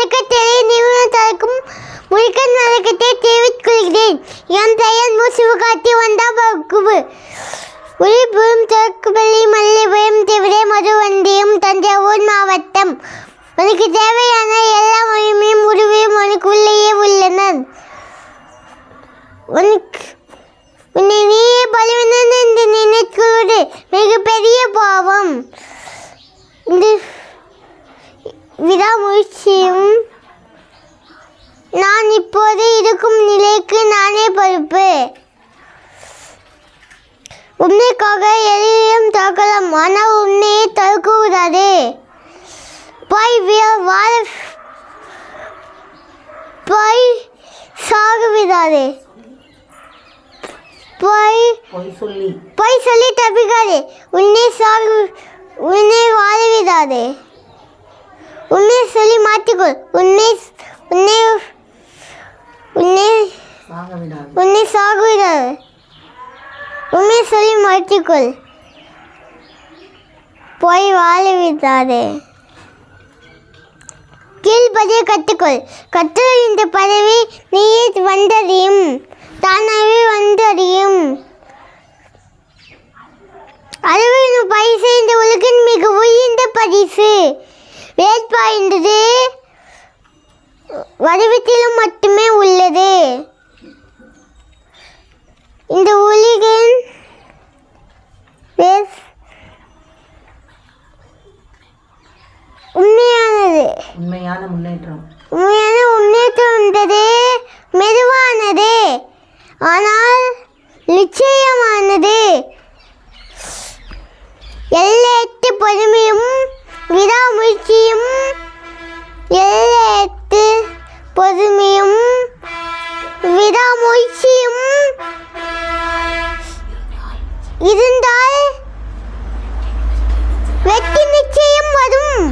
வழக்கத்திலே நிறுவனத்திற்கும் முழுக்கன் வழக்கத்தை தெரிவித்துக் கொள்கிறேன். என் பெயர் சிவகார்த்தி வந்தாபகுவு. விழுப்புரம், தெற்குப்பள்ளி, மல்லிபுரம், திவிரை, மதுவந்தியம், தஞ்சாவூர் மாவட்டம். உனக்கு தேவையான எல்லா மொழியும் உருவையும் உனக்குள்ளேயே உள்ளனர். உன்னை நீயே பலவீனன் என்று நினைக்கிறது மிகப்பெரிய பாவம். இந்த விடாமுயற்சியும் நான் இப்போது இருக்கும் நிலைக்கு நானே பொறுப்பு. உண்மைக்காக எதையும் தடுக்கலாம், ஆனால் உன்னையே தடுக்கக்கூடாது. சாகவிடாதே. பொய் சொல்லி தப்பிக்காதே. உன்னை வாழவிடாதே. உன்னை சொல்லி மாற்றிக்கொள். உன்னை சாகவிடாதே. உண்மை சொல்லி மாற்றிக்கொள். போய் வாழவிடாதே. கீழ்பதியை கற்றுக்கொள். கற்றுள்ள இந்த பதவி நீயே வந்தறியும், தானாகவே வந்தறியும். அளவு பரிசு இந்த உலகின் மிக உயர்ந்த பரிசு. வேட்பாய்ந்தது வடிவத்திலும் மட்டுமே உள்ளது. இந்த உலகின் உண்மையான முன்னேற்றம் என்பது மெதுவானது, ஆனால் நிச்சயமானது. எல்லையற்ற பொறுமையும் விடாமுயற்சியும் இருந்தால் வெற்றி நிச்சயம் வரும்.